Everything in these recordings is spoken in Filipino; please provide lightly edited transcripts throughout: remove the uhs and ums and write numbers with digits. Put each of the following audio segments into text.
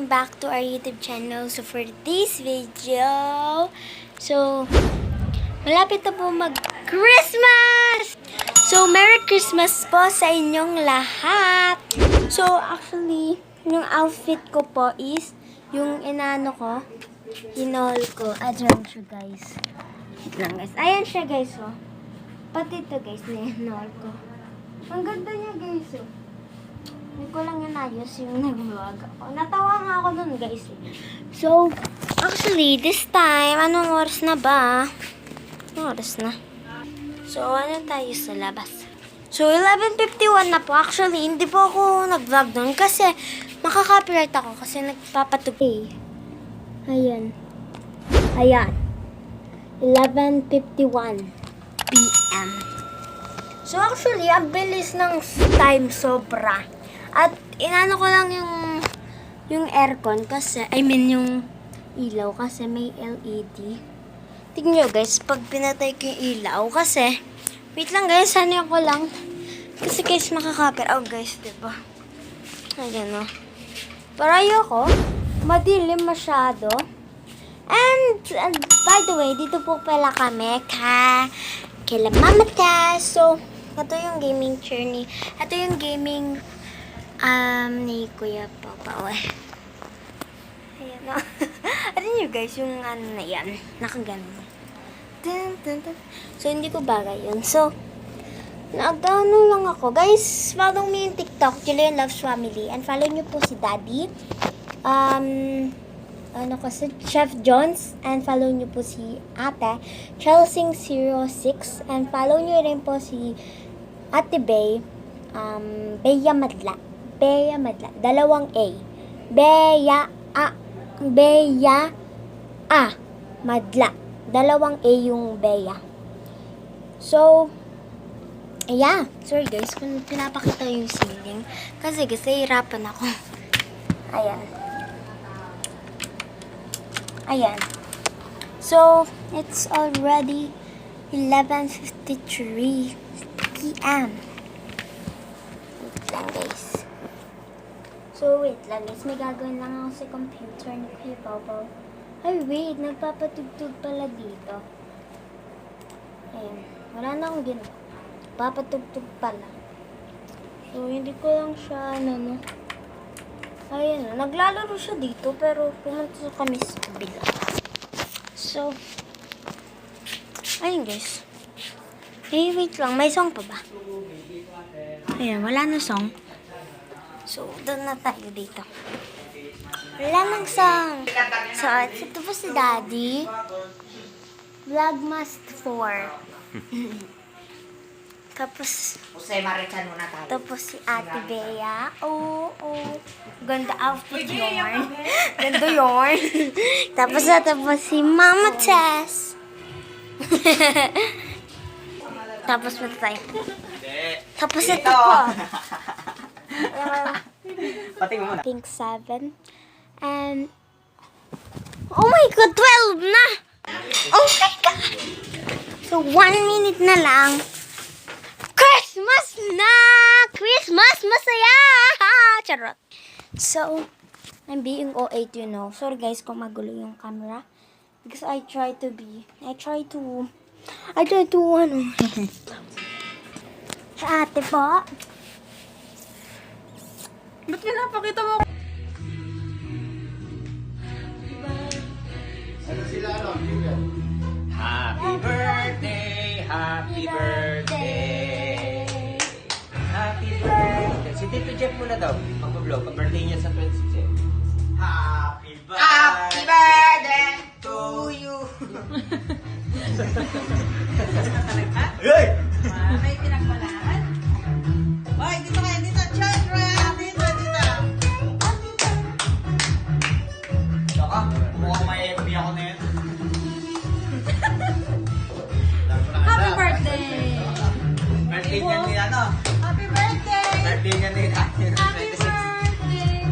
welcome back to our YouTube channel. So for this video, so malapit na po mag-Christmas! So Merry Christmas po sa inyong lahat! So actually, yung outfit ko po is yung inano ko, hinol ko. Ayan siya guys. Wait lang guys. Ayan siya guys oh. Pati ito guys, hinol ko. Ang ganda niya guys oh. Hindi ko lang inayos yung nag-vlog ako. Natawa nga ako dun guys. So, actually, this time, anong oras na ba? Anong oras na? So, ano tayo sa labas? So, 11:51 na po. Actually, hindi po ako nag-vlog dun kasi makaka-copyright ako kasi nagpapatugay. Ayan. Ayan. 11:51 p.m. So, actually, ang bilis ng time sobra. At inano ko lang yung aircon kasi, yung ilaw kasi may LED. Tingnan nyo guys, pag pinatay ko yung ilaw kasi, wait lang guys, sanay ako lang. Kasi guys, makakapir. Oh guys, diba? Ayan o. Pero ayoko, madilim masyado. And by the way, dito po pala kami kila Mama Tess. So, ito yung gaming chair ni, ito yung gaming ni Kuya Papa. Ayan o. Ano nyo guys, yung ano na yan, nakaganon. So, hindi ko bagay yun. So, nag-ano lang ako. Guys, follow me yung TikTok, Julian Loves Family. And follow nyo po si Daddy. Kasi Chef Jones. And follow nyo po si Ate, Chelsing06. And follow nyo rin po si Ate Bay, Bea Madla. Bea Madla. Dalawang A. Bea Madla. Dalawang A yung Bea. So, yeah. Sorry guys, kung pinapakita yung ceiling. Kasi nahihirapan ako. Ayan. Ayan. So, it's already 11:53 p.m. Wait lang guys. So, wait lang guys. May gagawin lang ako sa computer ni Kuya Bobo. Ay, wait. Nagpapatugtog pala dito. Ayan. Wala na akong ginawa. Papatugtog pala. So, hindi ko lang siya, Ayan. Naglalaro siya dito, pero pumunta kami sa kabila. So, ayun guys. Hey, wait lang. May song pa ba? Ayan. Wala na song. So, doon na tayo dito. Wala nang song. So, ito po si Daddy. Vlogmas 4. Tapos, ito po si Ate Bea. Oh. Ganda outfit yarn. Ganda yarn. Tapos, ito po si Mama Tess. Tapos, ito tayo. Tapos, ito po. Pati mo muna. Pink 7. And, oh my God, 12 na! Oh my God! So, 1 minute na lang. Christmas na! Christmas masaya! Charot. So, I'm being 08, you know. Sorry guys kung magulo yung camera. Because I try to, Sa ate po. Ba't pinapakita mo? Happy birthday, happy birthday, happy birthday. Si Tito Jeff muna daw, mag-vlog. Pag-birthday niya sa 26. Happy birthday to you. Hey! May pinagpalaan? Hoy, dito kayo, dito, children! Dito. Saka, mukhang may FB ako na yun. Happy birthday! Birthday niya ni ano? Happy birthday! Birthday niya ni Happy 26. birthday!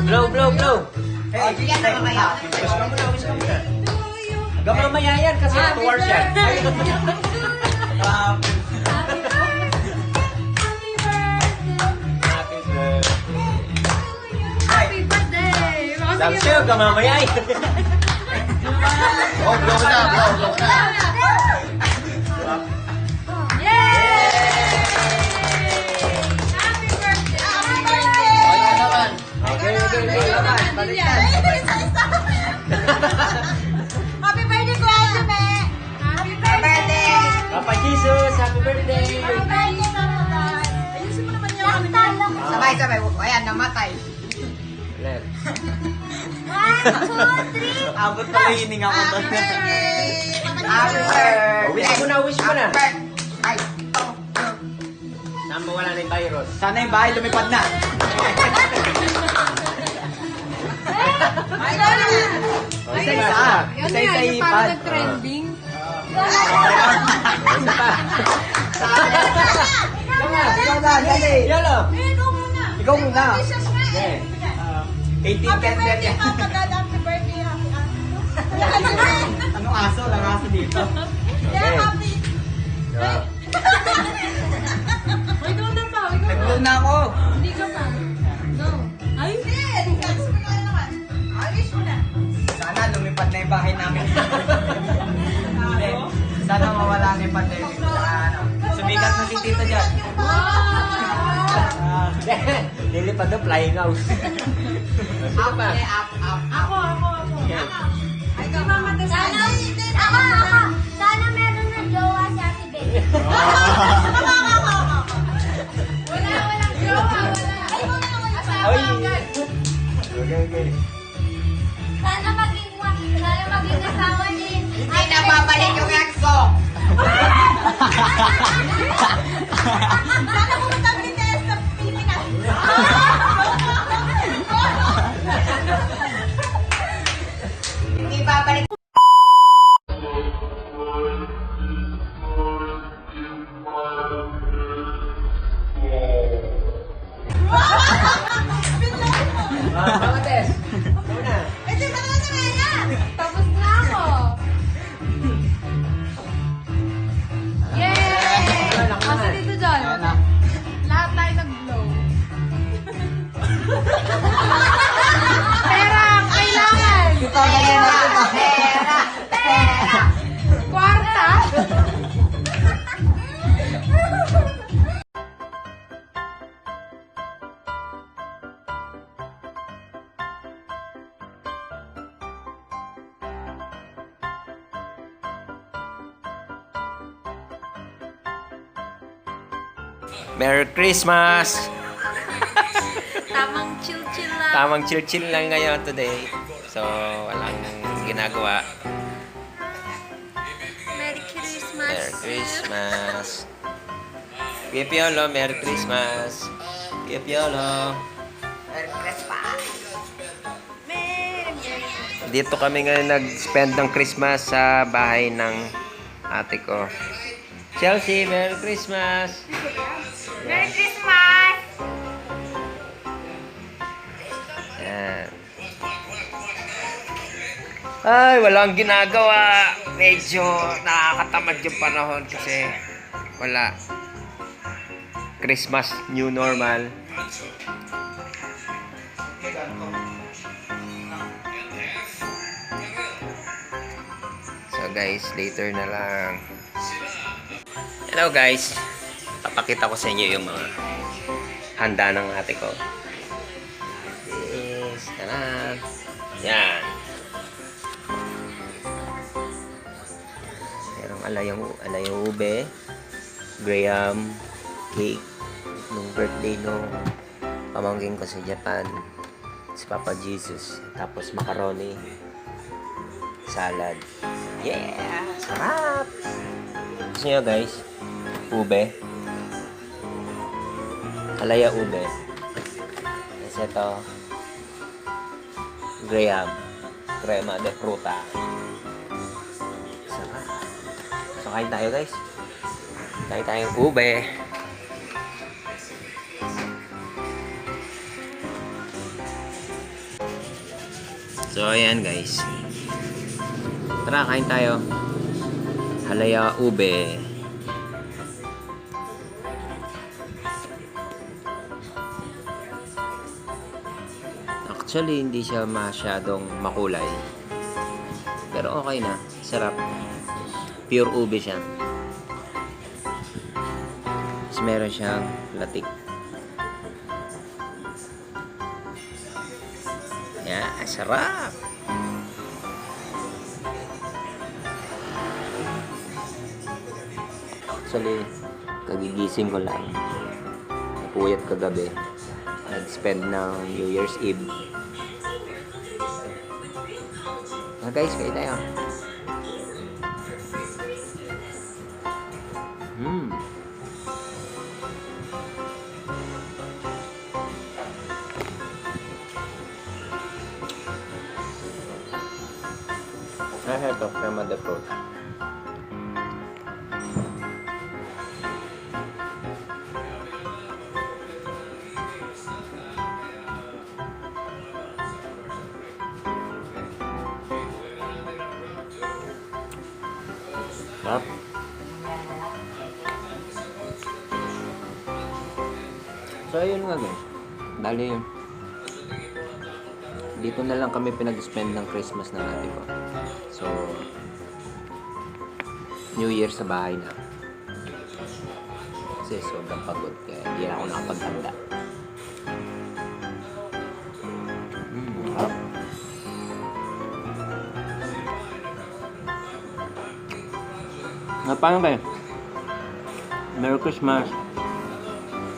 Blow! Hey, sige na mamaya. Wish ka muna. To you! Hanggang mamaya yan kasi 2 hours yan. Happy birthday! Happy birthday. Happy birthday! Sabi ka mamaya eh. Oh, blow na, blow na. Okay. Happy birthday ko, Ate Me! Happy birthday! Papa Jesus, happy birthday! Ayusin mo naman yung Sabay. Ayan, namatay. Left. 1, 2, 3. Abot na may hining ako doon. Happy birthday! Wish mo na. Ay, Nang mawala na yung virus. Sana yung bahay lumipad na. Isa-isa ipad. trending. Isa pa. Ikaw na, dali. Yolo. Ikaw muna. Ikaw muna. Wishes mo. Okay. 18 Happy candle birthday, yan. Papa God. Happy birthday, Anong aso? Lang aso dito. Yeah, happy. Yeah. Ikaw na pa. Ikaw Nag-blow na ako. Hindi ka pa. No. Ay, hindi. Wish mo na naman. Wish mo na. Sana lumipad na yung bahay namin. Hindi. Sana mawala na yung pandemic. Saka ano, sumikat na si Tito dyan. Wow! Nilipad na flying house. Isa pa. Ako. Yan. Ay, di ba matas? Ako. Sana meron na jowa si Ate Bea. Walang jowa, wala. Ay, wala asawa Oy. agad. Okay. Sana maging asawa ni Hindi na babalik yung ex ko. Sana pumunta ulit tayo sa Pilipinas. Hindi babalik. Mga Tess. Una. Eh, di ba naman na yan? Tapos na ako. Yay! Kasi dito dyan, lahat tayo nag-blow. Pera ang kailangan. Pera. Kwarta. Merry Christmas! Tamang chill-chill lang. Tamang chill-chill lang ngayon today. So, walang ginagawa. Merry Christmas. Merry Christmas! Kuya Piolo, Merry Christmas! Kuya Piolo! Dito kami ngayon nag-spend ng Christmas sa bahay ng ate ko. Chelsea, Merry Christmas! Merry Christmas! Yan. Ay, walang ginagawa. Medyo nakakatamad yung panahon kasi wala. Christmas, new normal. So guys, later na lang. Hello guys. Papakita ko sa inyo yung mga handa ng ate ko. Yes, tanan. Yan. Merong alayang ube, graham, cake, nung birthday nung pamangkin ko sa Japan, si Papa Jesus. Tapos macaroni, salad. Yeah! Sarap! Gusto nyo guys? Ube. Alaya ube. Tapos ito, graham, crema de fruta. Sarap. So, kain tayo guys. Kain tayong ube. So, ayan guys. Tara, kain tayo. Halaya ube. Actually, hindi siya masyadong makulay. Pero okay na. Sarap. Pure ube siya. Tapos meron siyang latik. Yeah, sarap! Actually, kagigising ko lang. Napuyat kagabi. Nag-spend ng New Year's Eve. Guys, kain tayo. I have the crema de fruit. Sarap. So, ayun nga guys. Bali, dito na lang kami pinag-spend ng Christmas ng ate ko. So, New Year sa bahay na. Kasi sobrang pagod kaya hindi na ako nakapaghanda. Paano kayo? Merry Christmas!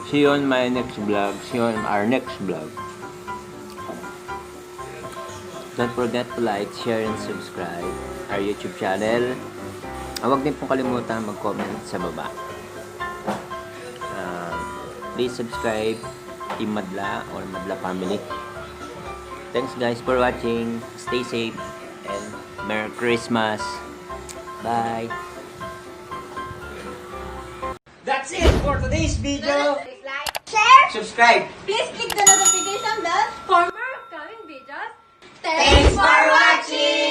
See you on my next vlog. See you on our next vlog. Don't forget to like, share, and subscribe our YouTube channel. Huwag din pong kalimutan mag-comment sa baba. Please subscribe Team Madla or Madla Family. Thanks guys for watching. Stay safe and Merry Christmas. Bye! That's it for today's video. Please like, share, Subscribe. please click the notification bell for more upcoming videos. Thanks for watching!